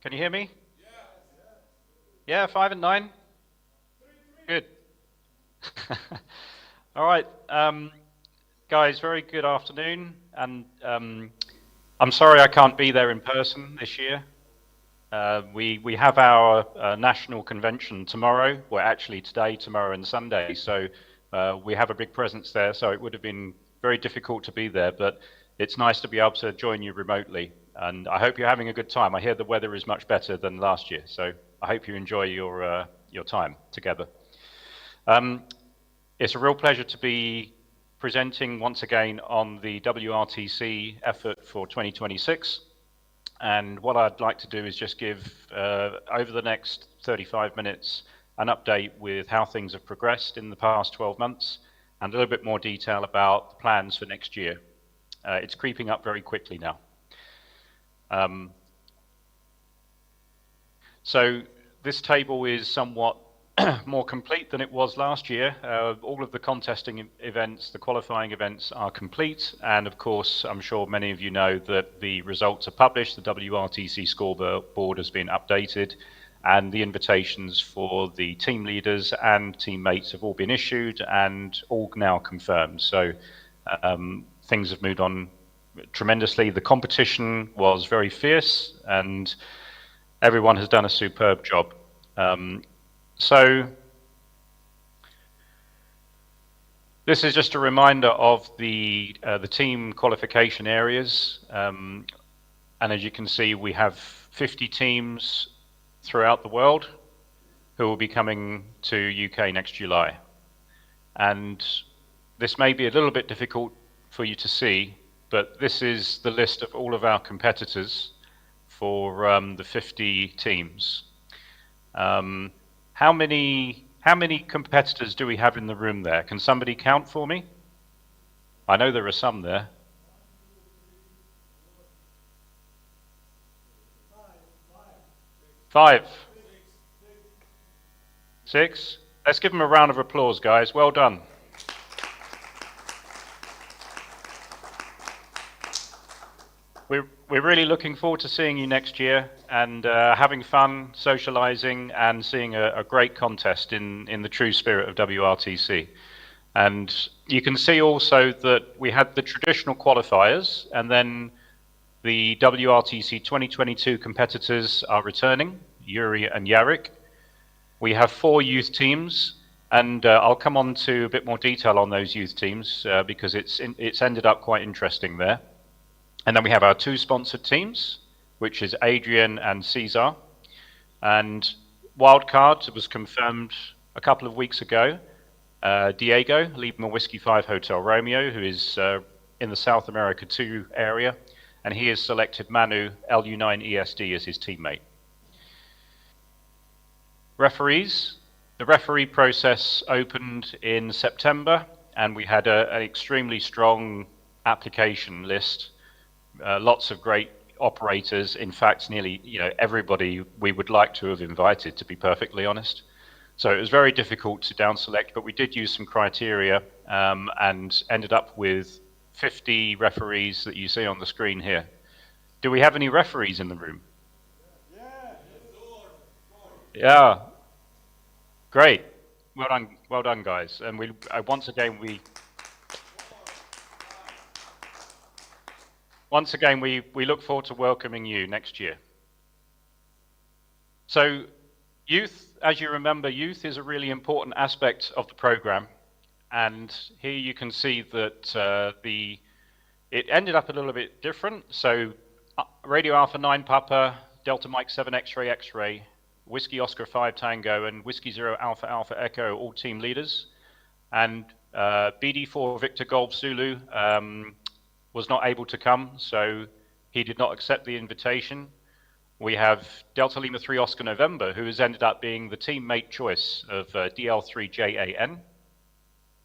Can you hear me? Yeah, 5 and 9? Good. All right, guys, very good afternoon. And I'm sorry I can't be there in person this year. We have our national convention tomorrow. Well, actually today, tomorrow and Sunday. So we have a big presence there. So it would have been very difficult to be there, but it's nice to be able to join you remotely. And I hope you're having a good time. I hear the weather is much better than last year. So I hope you enjoy your time together. It's a real pleasure to be presenting once again on the WRTC effort for 2026. And what I'd like to do is just give, over the next 35 minutes, an update with how things have progressed in the past 12 months and a little bit more detail about the plans for next year. It's creeping up very quickly now. So this table is somewhat more complete than it was last year. All of the contesting events, the qualifying events are complete. And of course, I'm sure many of you know that the results are published. The WRTC scoreboard has been updated and the invitations for the team leaders and teammates have all been issued and all now confirmed. So things have moved on tremendously. The competition was very fierce and everyone has done a superb job. So this is just a reminder of the team qualification areas, and as you can see, we have 50 teams throughout the world who will be coming to UK next July. And this may be a little bit difficult for you to see, but this is the list of all of our competitors for the 50 teams. How many competitors do we have in the room there? Can somebody count for me? I know there are some there. Five. Six. Let's give them a round of applause, guys. Well done. We're really looking forward to seeing you next year and having fun, socializing, and seeing a great contest in the true spirit of WRTC. And you can see also that we had the traditional qualifiers, and then the WRTC 2022 competitors are returning, Yuri and Yarik. We have 4 youth teams, and I'll come on to a bit more detail on those youth teams because it's ended up quite interesting there. And then we have our 2 sponsored teams, which is Adrian and Cesar. And wildcard was confirmed a couple of weeks ago. Diego, Lima Whiskey 5 Hotel Romeo, who is in the South America 2 area. And he has selected Manu LU9 ESD as his teammate. Referees. The referee process opened in September, and we had an extremely strong application list. Lots of great operators. In fact, nearly everybody we would like to have invited, to be perfectly honest. So it was very difficult to down select, but we did use some criteria and ended up with 50 referees that you see on the screen here. Do we have any referees in the room? Yeah. Great. Well done, guys. And once again we look forward to welcoming you next year. So youth, as you remember, youth is a really important aspect of the program. And here you can see that it ended up a little bit different. So Radio Alpha 9 Papa, Delta Mike 7 X-Ray X-Ray, Whiskey Oscar 5 Tango, and Whiskey 0 Alpha Alpha Echo, all team leaders. And BD4 Victor Golf Zulu was not able to come, so he did not accept the invitation. We have Delta Lima 3 Oscar November, who has ended up being the teammate choice of DL3JAN.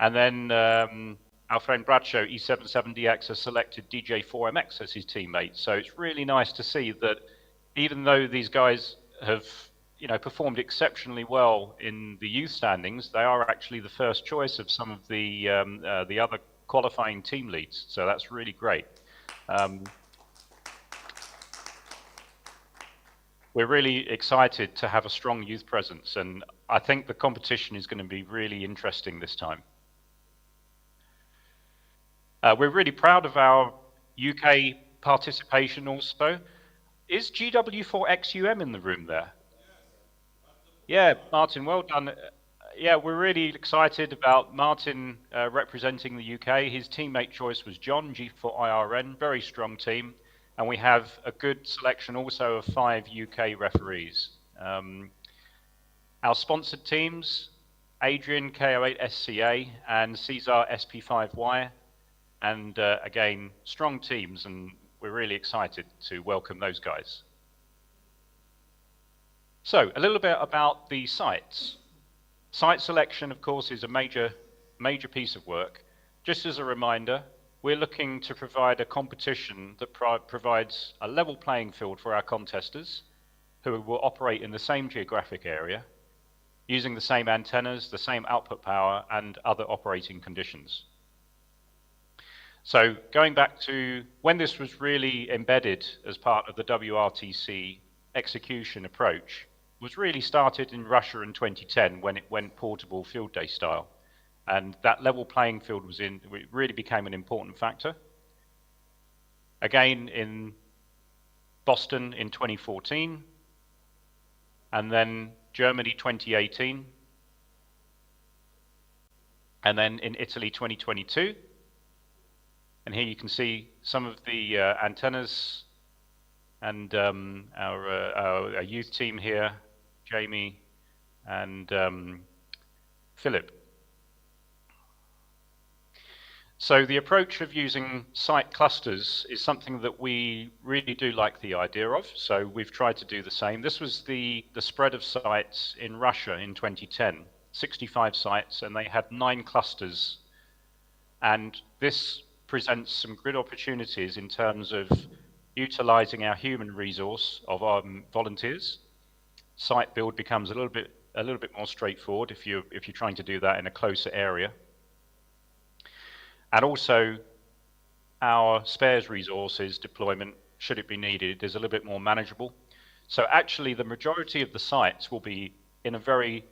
And then our friend Bradshaw, E77DX, has selected DJ4MX as his teammate. So it's really nice to see that even though these guys have performed exceptionally well in the youth standings, they are actually the first choice of some of the other qualifying team leads, so that's really great. we're really excited to have a strong youth presence, and I think the competition is going to be really interesting this time. We're really proud of our UK participation also. Is GW4XUM in the room there? Yeah, Martin, well done. Yeah, we're really excited about Martin representing the UK. His teammate choice was John, G4IRN, very strong team. And we have a good selection also of 5 UK referees. Our sponsored teams, Adrian, KO8SCA, and Cesar, SP5Y. And again, strong teams, and we're really excited to welcome those guys. So, a little bit about the sites. Site selection, of course, is a major piece of work. Just as a reminder, we're looking to provide a competition that provides a level playing field for our contesters, who will operate in the same geographic area, using the same antennas, the same output power, and other operating conditions. So going back to when this was really embedded as part of the WRTC execution approach, was really started in Russia in 2010 when it went portable field day style. And that level playing field it really became an important factor. Again in Boston in 2014, and then Germany 2018, and then in Italy 2022. And here you can see some of the antennas and our youth team here, Jamie and Philip. So the approach of using site clusters is something that we really do like the idea of. So we've tried to do the same. This was the spread of sites in Russia in 2010, 65 sites, and they had 9 clusters. And this presents some good opportunities in terms of utilizing our human resource of our volunteers. Site build becomes a little bit more straightforward if you're trying to do that in a closer area. And also our spares resources deployment, should it be needed, is a little bit more manageable. So actually the majority of the sites will be in a very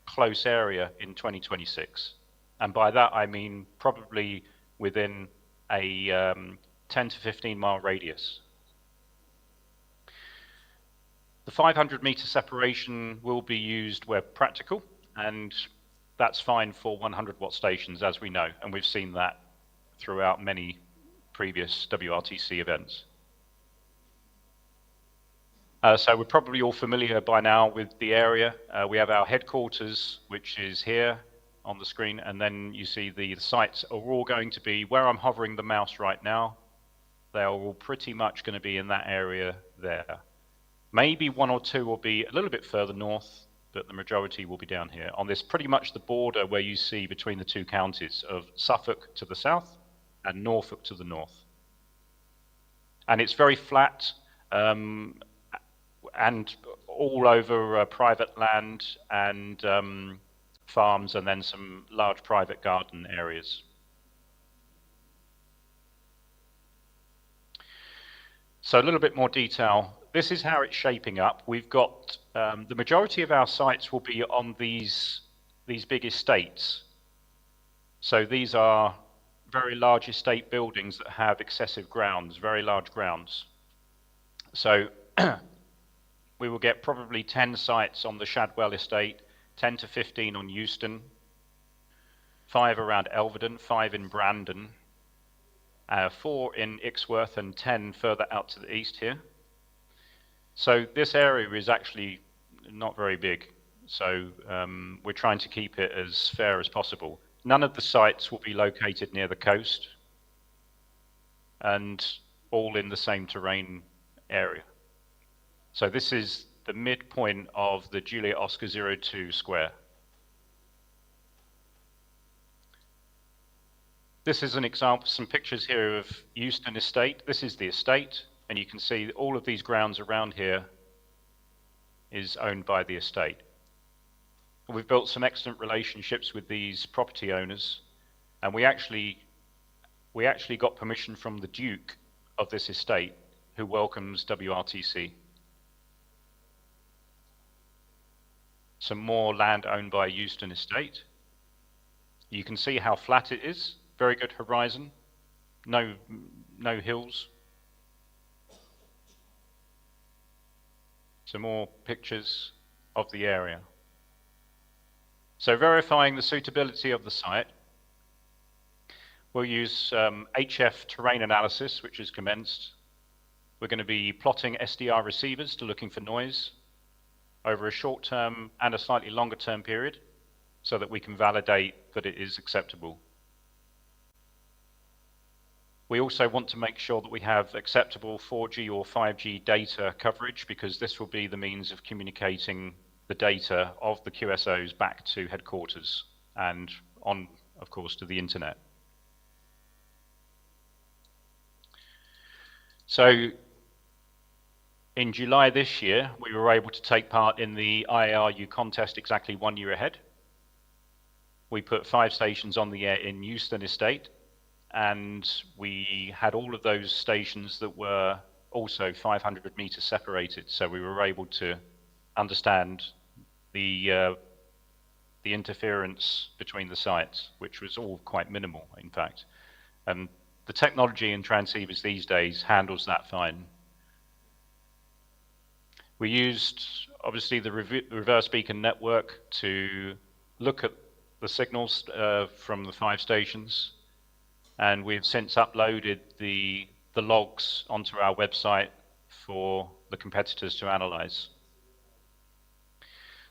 close area in 2026. And by that I mean probably within a 10 to 15 mile radius. The 500 meter separation will be used where practical, and that's fine for 100 watt stations, as we know, and we've seen that throughout many previous WRTC events. So we're probably all familiar by now with the area. We have our headquarters, which is here on the screen, and then you see the sites are all going to be where I'm hovering the mouse right now. They are all pretty much going to be in that area there. Maybe 1 or 2 will be a little bit further north, but the majority will be down here on this pretty much the border where you see between the 2 counties of Suffolk to the south and Norfolk to the north. And it's very flat and all over private land and farms, and then some large private garden areas. So a little bit more detail. This is how it's shaping up. We've got the majority of our sites will be on these big estates. So these are very large estate buildings that have excessive grounds, very large grounds. So we will get probably 10 sites on the Shadwell estate, 10 to 15 on Euston, 5 around Elvedon, 5 in Brandon, 4 in Ixworth, and 10 further out to the east here. So this area is actually not very big. So we're trying to keep it as fair as possible. None of the sites will be located near the coast and all in the same terrain area. So this is the midpoint of the Juliet Oscar 02 square. This is an example, some pictures here of Euston Estate. This is the estate, and you can see all of these grounds around here is owned by the estate. We've built some excellent relationships with these property owners, and we actually got permission from the Duke of this estate, who welcomes WRTC. some more land owned by Euston Estate. You can see how flat it is, very good horizon, no hills. Some more pictures of the area. So verifying the suitability of the site, we'll use HF terrain analysis, which is commenced. We're going to be plotting SDR receivers to looking for noise over a short term and a slightly longer term period so that we can validate that it is acceptable. We also want to make sure that we have acceptable 4G or 5G data coverage, because this will be the means of communicating the data of the QSOs back to headquarters and on, of course, to the internet. So in July this year, we were able to take part in the IARU contest exactly 1 year ahead. We put 5 stations on the air in Euston Estate, and we had all of those stations that were also 500 meters separated. So we were able to understand the interference between the sites, which was all quite minimal, in fact. And the technology in transceivers these days handles that fine. We used, obviously, the reverse beacon network to look at the signals from the 5 stations, and we've since uploaded the logs onto our website for the competitors to analyze.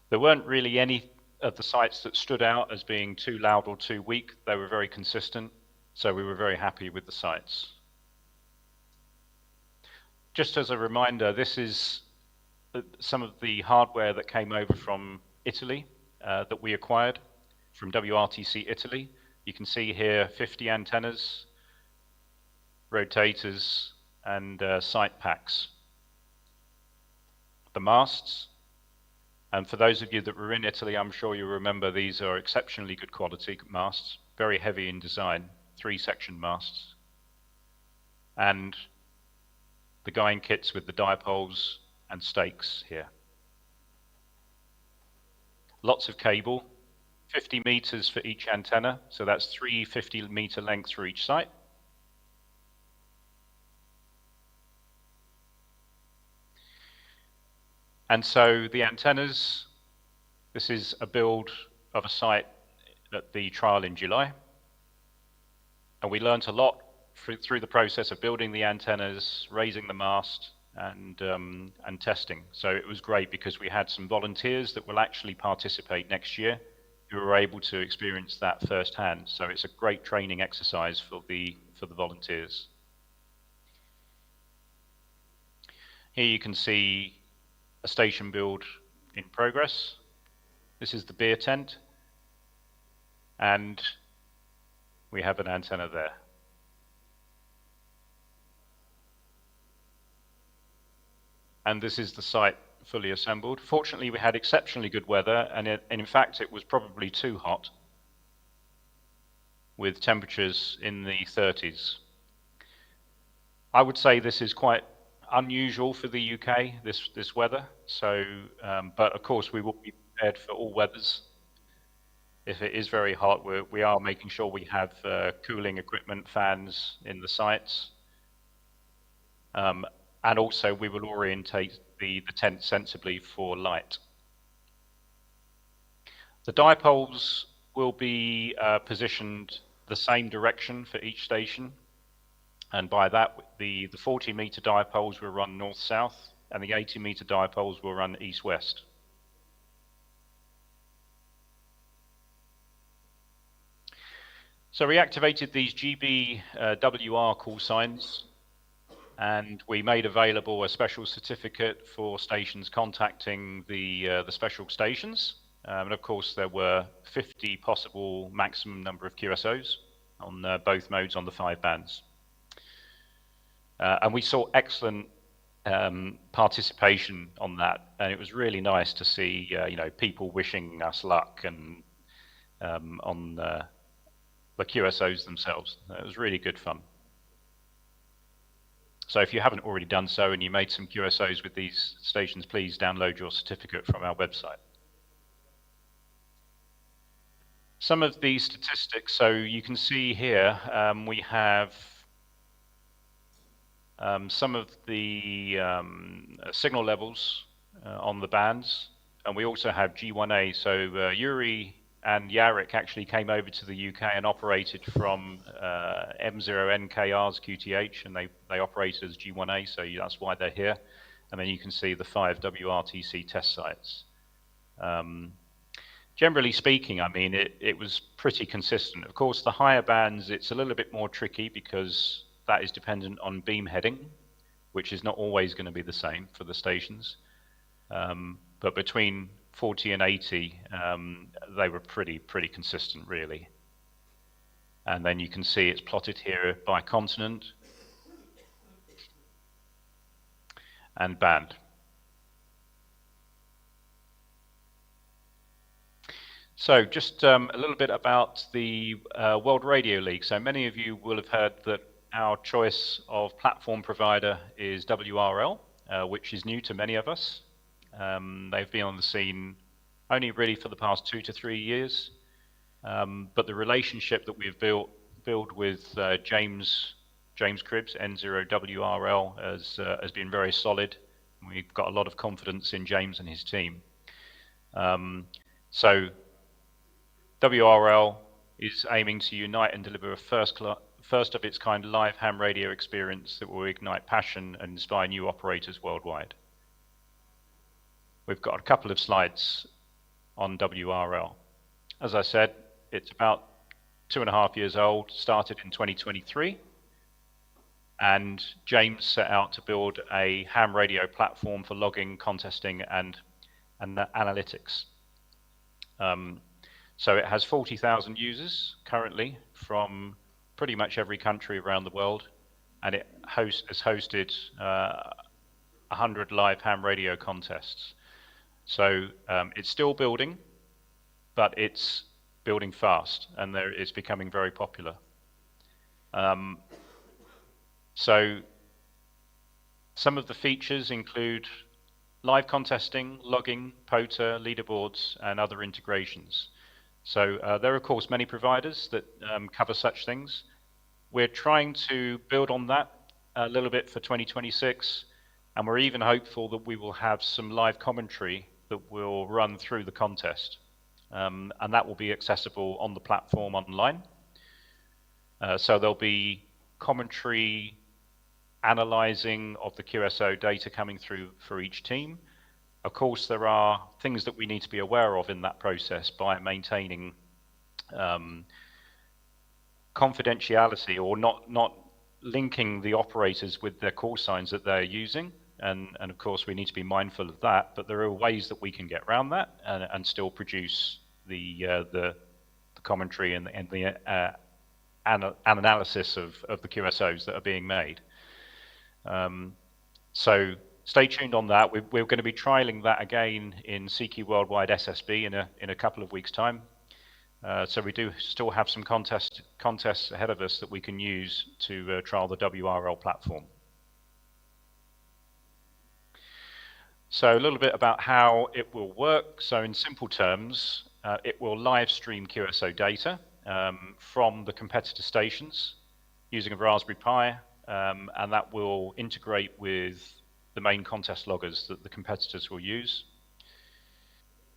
There weren't really any of the sites that stood out as being too loud or too weak. They were very consistent, so we were very happy with the sites. Just as a reminder, this is some of the hardware that came over from Italy that we acquired from WRTC Italy. You can see here 50 antennas, rotators, and site packs. The masts, and for those of you that were in Italy, I'm sure you remember these are exceptionally good quality masts, very heavy in design, 3-section masts. And the guying kits with the dipoles and stakes here. Lots of cable, 50 meters for each antenna, so that's 3 50-meter lengths for each site. And so the antennas, this is a build of a site at the trial in July. And we learned a lot through the process of building the antennas, raising the mast, and testing. So it was great because we had some volunteers that will actually participate next year who were able to experience that firsthand. So it's a great training exercise for the volunteers. Here you can see a station build in progress. This is the beer tent, and we have an antenna there. And this is the site fully assembled. Fortunately, we had exceptionally good weather, and in fact, it was probably too hot, with temperatures in the 30s. I would say this is quite unusual for the UK, this weather. So, but of course, we will be prepared for all weathers. If it is very hot, we are making sure we have cooling equipment, fans in the sites. And also we will orientate the tent sensibly for light. The dipoles will be positioned the same direction for each station. And by that, the 40-meter dipoles will run north-south, and the 80-meter dipoles will run east-west. So we activated these GBWR call signs, and we made available a special certificate for stations contacting the special stations. And of course, there were 50 possible maximum number of QSOs on both modes on the 5 bands. And we saw excellent participation on that, and it was really nice to see people wishing us luck and on the QSOs themselves. It was really good fun. So if you haven't already done so and you made some QSOs with these stations, please download your certificate from our website. Some of the statistics, so you can see here, we have some of the signal levels on the bands, and we also have G1A. So Yuri and Yarrick actually came over to the UK and operated from M0NKR's QTH, and they operated as G1A, so that's why they're here. And then you can see the 5 WRTC test sites. Generally speaking, I mean, it was pretty consistent. Of course, the higher bands, it's a little bit more tricky because that is dependent on beam heading, which is not always going to be the same for the stations. But between 40 and 80, they were pretty consistent, really. And then you can see it's plotted here by continent and band. So just a little bit about the World Radio League. So many of you will have heard that our choice of platform provider is WRL, which is new to many of us. They've been on the scene only really for the past 2 to 3 years, but the relationship that we've built with James Cribbs, N0WRL, has been very solid. We've got a lot of confidence in James and his team. So WRL is aiming to unite and deliver a first of its kind live ham radio experience that will ignite passion and inspire new operators worldwide. We've got a couple of slides on WRL. As I said, it's about 2.5 years old, started in 2023, and James set out to build a ham radio platform for logging, contesting, and analytics. So it has 40,000 users currently from pretty much every country around the world, and it has hosted 100 live ham radio contests. So it's still building, but it's building fast, and it's becoming very popular. So some of the features include live contesting, logging, POTA, leaderboards, and other integrations. So there are, of course, many providers that cover such things. We're trying to build on that a little bit for 2026, and we're even hopeful that we will have some live commentary that will run through the contest, and that will be accessible on the platform online. So there'll be commentary analyzing of the QSO data coming through for each team. Of course, there are things that we need to be aware of in that process by maintaining confidentiality, or not linking the operators with their call signs that they're using. And of course, we need to be mindful of that. But there are ways that we can get around that and still produce the commentary and the analysis of the QSOs that are being made. So stay tuned on that. We're going to be trialing that again in CQ Worldwide SSB in a couple of weeks' time. So we do still have some contests ahead of us that we can use to trial the WRL platform. So a little bit about how it will work. So in simple terms, it will live stream QSO data from the competitor stations using a Raspberry Pi, and that will integrate with the main contest loggers that the competitors will use.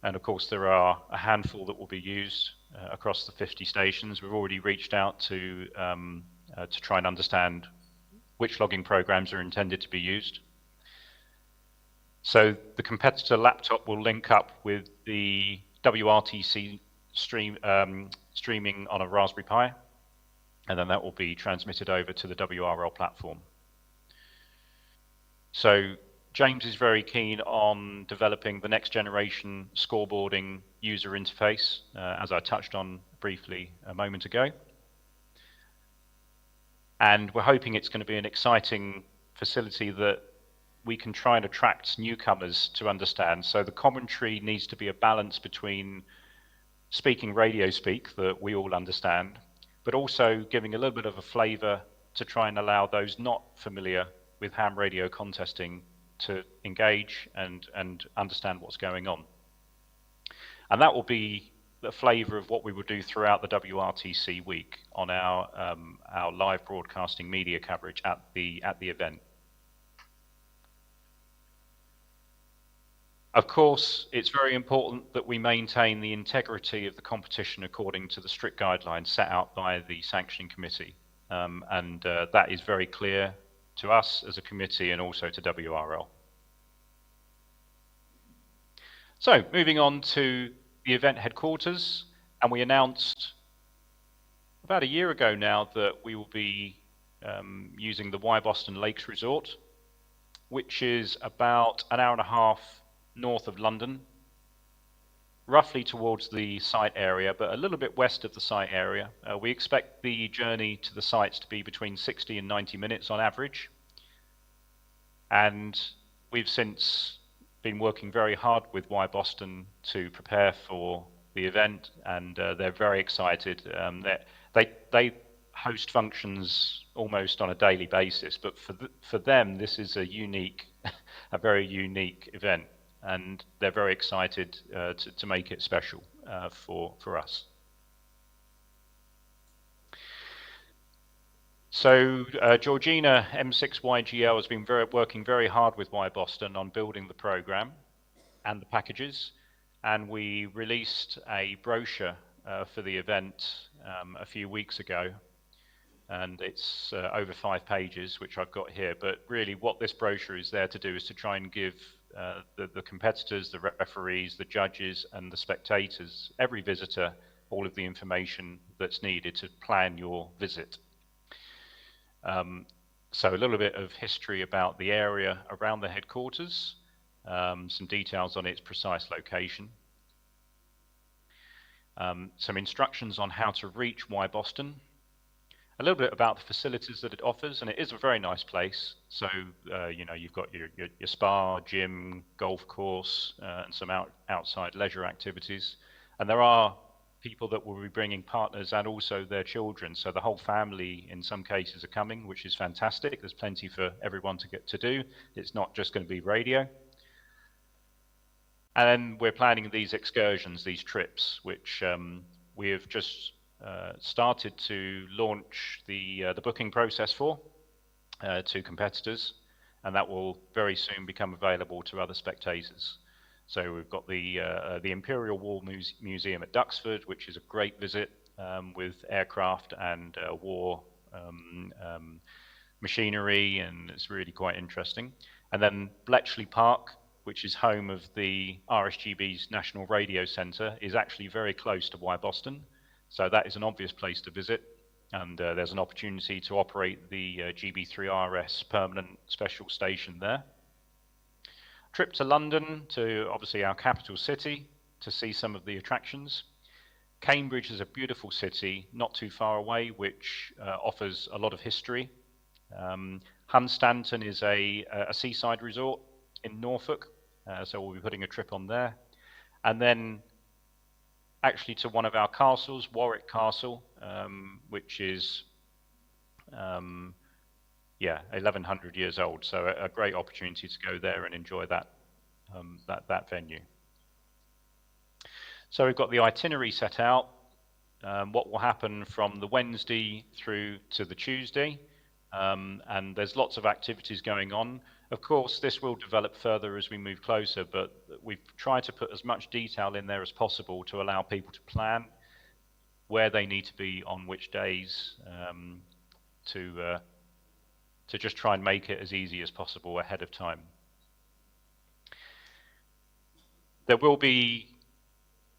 And of course, there are a handful that will be used across the 50 stations. We've already reached out to try and understand which logging programs are intended to be used. So the competitor laptop will link up with the WRTC streaming on a Raspberry Pi, and then that will be transmitted over to the WRL platform. So James is very keen on developing the next generation scoreboarding user interface, as I touched on briefly a moment ago. And we're hoping it's going to be an exciting facility that we can try and attract newcomers to understand. So the commentary needs to be a balance between speaking radio speak that we all understand, but also giving a little bit of a flavor to try and allow those not familiar with ham radio contesting to engage and understand what's going on. And that will be the flavour of what we will do throughout the WRTC week on our live broadcasting media coverage at the event. Of course, it's very important that we maintain the integrity of the competition according to the strict guidelines set out by the sanctioning committee, and that is very clear to us as a committee and also to WRL. So, moving on to the event headquarters, and we announced about a year ago now that we will be using the Y Boston Lakes Resort, which is about an hour and a half north of London, roughly towards the site area, but a little bit west of the site area. We expect the journey to the sites to be between 60 and 90 minutes on average. And we've since been working very hard with Y Boston to prepare for the event, and they're very excited. They host functions almost on a daily basis, but for them, this is a very unique event, and they're very excited to make it special for us. So Georgina M6YGL has been working very hard with Y Boston on building the program and the packages, and we released a brochure for the event a few weeks ago, and it's over 5 pages, which I've got here. But really what this brochure is there to do is to try and give the competitors, the referees, the judges and the spectators, every visitor, all of the information that's needed to plan your visit. So a little bit of history about the area around the headquarters, some details on its precise location, some instructions on how to reach Y Boston, a little bit about the facilities that it offers, and it is a very nice place. So you know, you've got your spa, gym, golf course, and some outside leisure activities, and there are people that will be bringing partners and also their children, so the whole family in some cases are coming, which is fantastic. There's plenty for everyone to get to do. It's not just going to be radio. And then we're planning these excursions, these trips, which we have just started to launch the booking process for to competitors, and that will very soon become available to other spectators. So we've got the Imperial War Museum at Duxford, which is a great visit with aircraft and war machinery, and it's really quite interesting. And then Bletchley Park, which is home of the RSGB's National Radio Centre, is actually very close to Y Boston. So that is an obvious place to visit, and there's an opportunity to operate the GB3RS permanent special station there. Trip to London, to obviously our capital city, to see some of the attractions. Cambridge is a beautiful city, not too far away, which offers a lot of history. Hunstanton is a seaside resort in Norfolk, so we'll be putting a trip on there. And then actually to one of our castles, Warwick Castle, which is 1100 years old, so a great opportunity to go there and enjoy that venue. So we've got the itinerary set out, what will happen from the Wednesday through to the Tuesday, and there's lots of activities going on. Of course, this will develop further as we move closer, but we've tried to put as much detail in there as possible to allow people to plan where they need to be on which days, to just try and make it as easy as possible ahead of time. There will be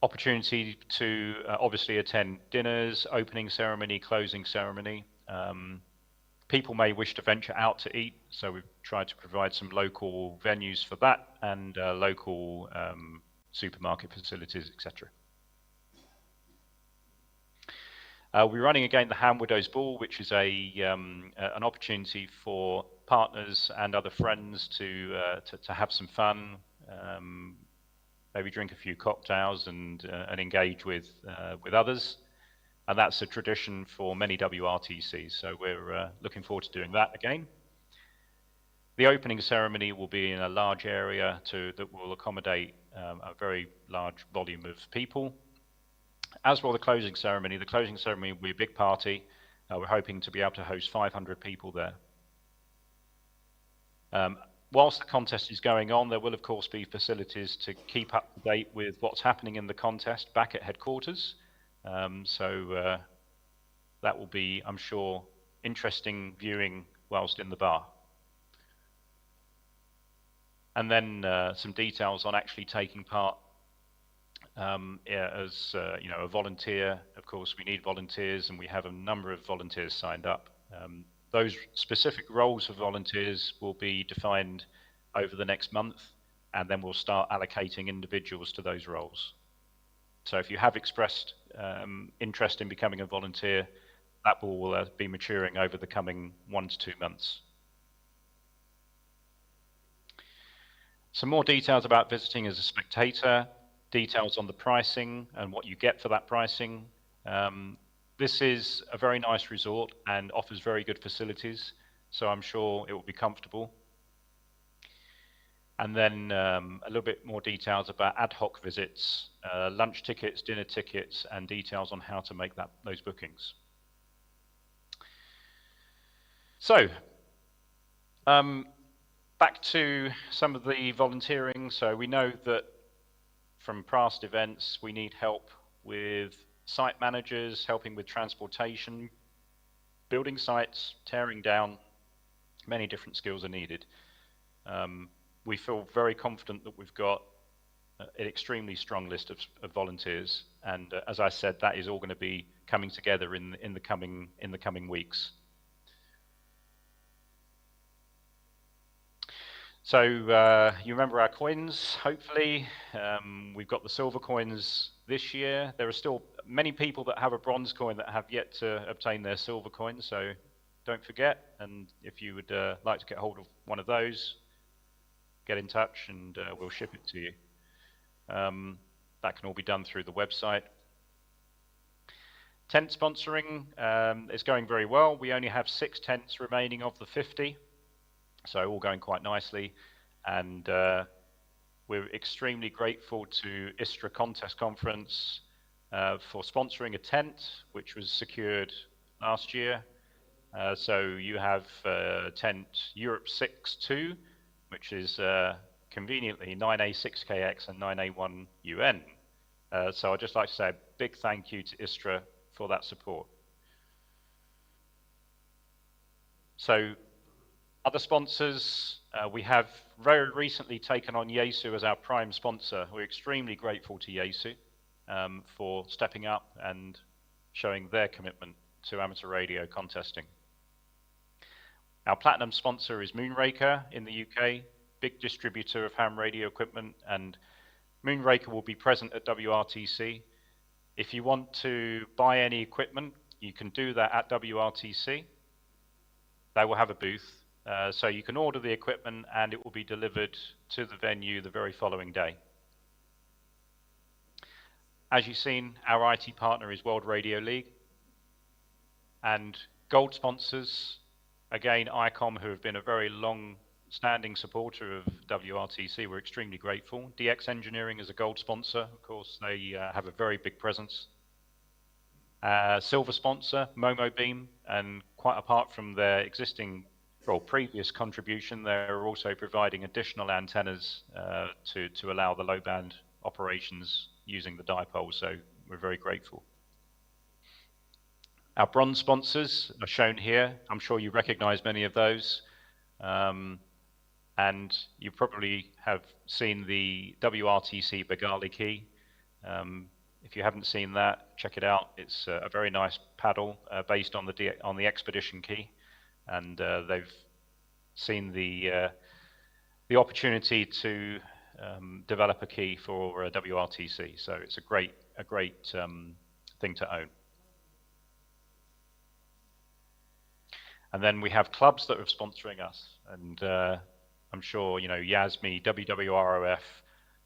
opportunity to obviously attend dinners, opening ceremony, closing ceremony. People may wish to venture out to eat, so we've tried to provide some local venues for that, and local supermarket facilities, etc. We're running again the Ham Widows Ball, which is an opportunity for partners and other friends to have some fun, maybe drink a few cocktails and engage with others. And that's a tradition for many WRTCs, so we're looking forward to doing that again. The opening ceremony will be in a large area that will accommodate a very large volume of people. As for the closing ceremony will be a big party. We're hoping to be able to host 500 people there. Whilst the contest is going on, there will of course be facilities to keep up to date with what's happening in the contest back at headquarters. So that will be, I'm sure, interesting viewing whilst in the bar. And then some details on actually taking part as a volunteer. Of course, we need volunteers, and we have a number of volunteers signed up. Those specific roles of volunteers will be defined over the next month, and then we'll start allocating individuals to those roles. So if you have expressed interest in becoming a volunteer, that will be maturing over the coming 1 to 2 months. Some more details about visiting as a spectator, details on the pricing and what you get for that pricing. This is a very nice resort and offers very good facilities, so I'm sure it will be comfortable. And then a little bit more details about ad hoc visits, lunch tickets, dinner tickets, and details on how to make those bookings. So, back to some of the volunteering. So we know that from past events, we need help with site managers, helping with transportation, building sites, tearing down. Many different skills are needed. We feel very confident that we've got an extremely strong list of volunteers, and as I said, that is all going to be coming together in the coming weeks. So you remember our coins, hopefully. We've got the silver coins this year. There are still many people that have a bronze coin that have yet to obtain their silver coin, so don't forget. And if you would like to get hold of one of those, get in touch and we'll ship it to you. That can all be done through the website. Tent sponsoring is going very well. We only have 6 tents remaining of the 50. So all going quite nicely, and we're extremely grateful to ISTRA Contest Conference for sponsoring a tent which was secured last year. So you have tent Europe 6-2, which is conveniently 9A6KX and 9A1UN. So I'd just like to say a big thank you to ISTRA for that support. So other sponsors, we have very recently taken on Yaesu as our prime sponsor. We're extremely grateful to Yaesu for stepping up and showing their commitment to amateur radio contesting. Our platinum sponsor is Moonraker in the UK, big distributor of ham radio equipment, and Moonraker will be present at WRTC. If you want to buy any equipment, you can do that at WRTC. They will have a booth. So you can order the equipment and it will be delivered to the venue the very following day. As you've seen, our IT partner is World Radio League. And gold sponsors, again, ICOM, who have been a very long-standing supporter of WRTC, we're extremely grateful. DX Engineering is a gold sponsor. Of course, they have a very big presence. Silver sponsor, Momo Beam, and quite apart from their existing or previous contribution, they're also providing additional antennas to allow the low band operations using the dipole, so we're very grateful. Our bronze sponsors are shown here. I'm sure you recognize many of those, and you probably have seen the WRTC Bengali key. If you haven't seen that, check it out. It's a very nice paddle based on the Expedition key. And they've seen the opportunity to develop a key for WRTC, so it's a great thing to own. And then we have clubs that are sponsoring us, and I'm sure YASME, WWROF,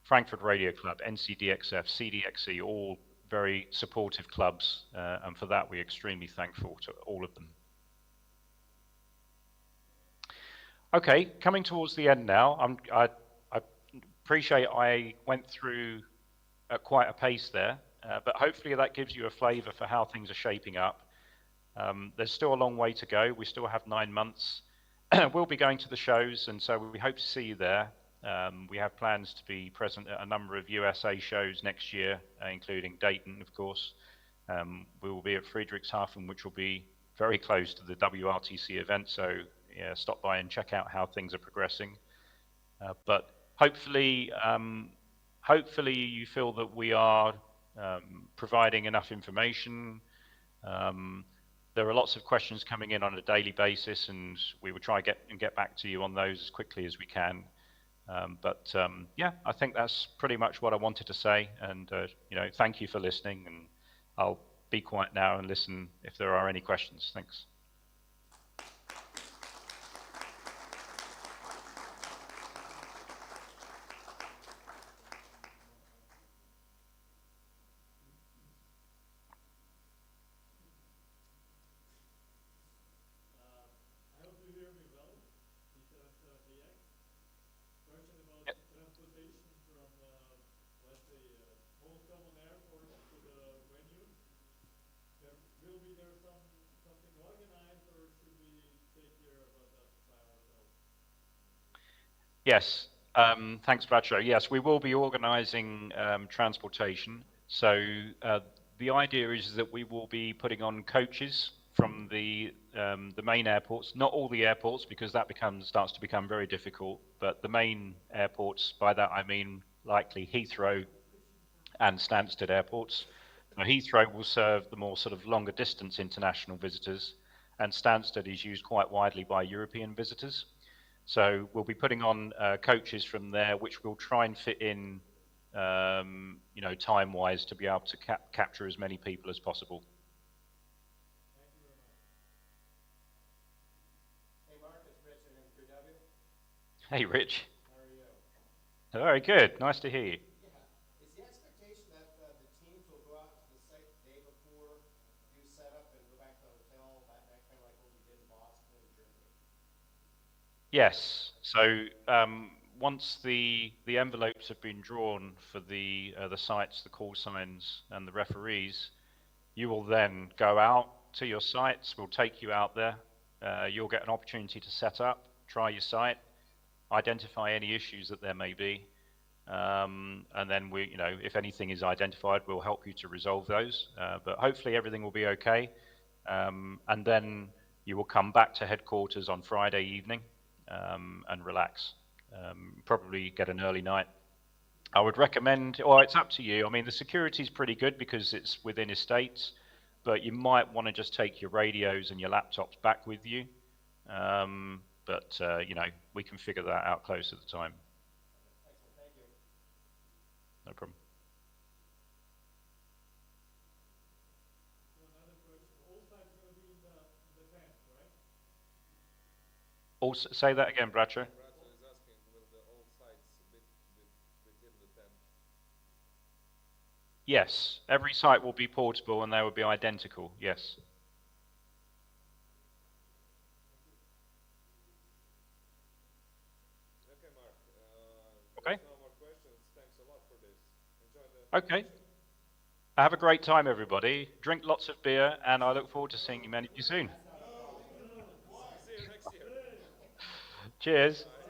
Frankfurt Radio Club, NCDXF, CDXC, all very supportive clubs, and for that we're extremely thankful to all of them. Okay, coming towards the end now. I appreciate I went through at quite a pace there. but hopefully that gives you a flavour for how things are shaping up. There's still a long way to go. We still have 9 months. We'll be going to the shows, and so we hope to see you there. We have plans to be present at a number of USA shows next year, including Dayton, of course. We will be at Friedrichshafen, which will be very close to the WRTC event, so yeah, stop by and check out how things are progressing. But hopefully you feel that we are providing enough information. There are lots of questions coming in on a daily basis, and we will try and get back to you on those as quickly as we can. Yeah, I think that's pretty much what I wanted to say. And thank you for listening. And I'll be quiet now and listen if there are any questions. Thanks. Yes, thanks, Bradshaw. Yes, we will be organising transportation. So the idea is that we will be putting on coaches from the main airports, not all the airports, because that starts to become very difficult. But the main airports, by that I mean likely Heathrow and Stansted airports. Now, Heathrow will serve the more sort of longer distance international visitors, and Stansted is used quite widely by European visitors. So we'll be putting on coaches from there, which will try and fit in, time-wise to be able to capture as many people as possible. Thank you very much. Hey, Mark, it's Rich at M3W. Hey, Rich. How are you? Very good. Nice to hear you. Yeah. Is the expectation that the teams will go out to the site the day before, do setup, and go back to the hotel, that kind of like what we did in Boston and Germany? Yes. So once the envelopes have been drawn for the sites, the call signs, and the referees, you will then go out to your sites. We'll take you out there. You'll get an opportunity to set up, try your site, identify any issues that there may be, and then if anything is identified, we'll help you to resolve those. But hopefully everything will be okay, and then you will come back to headquarters on Friday evening. And relax. Probably get an early night. I would recommend, or it's up to you. I mean, the security is pretty good because it's within estates, but you might want to just take your radios and your laptops back with you. We can figure that out closer to the time. Excellent, thank you. No problem. So another question, all sites are going to be in the tent, right? Say that again, Bradshaw. Bradshaw is asking, will the all sites be within the tent? Yes, every site will be portable and they will be identical, yes. Okay, Mark. Okay. No more questions. Thanks a lot for this. Enjoy the Okay. Have a great time, everybody. Drink lots of beer, and I look forward to seeing many of you soon. See you next year. Cheers. Bye.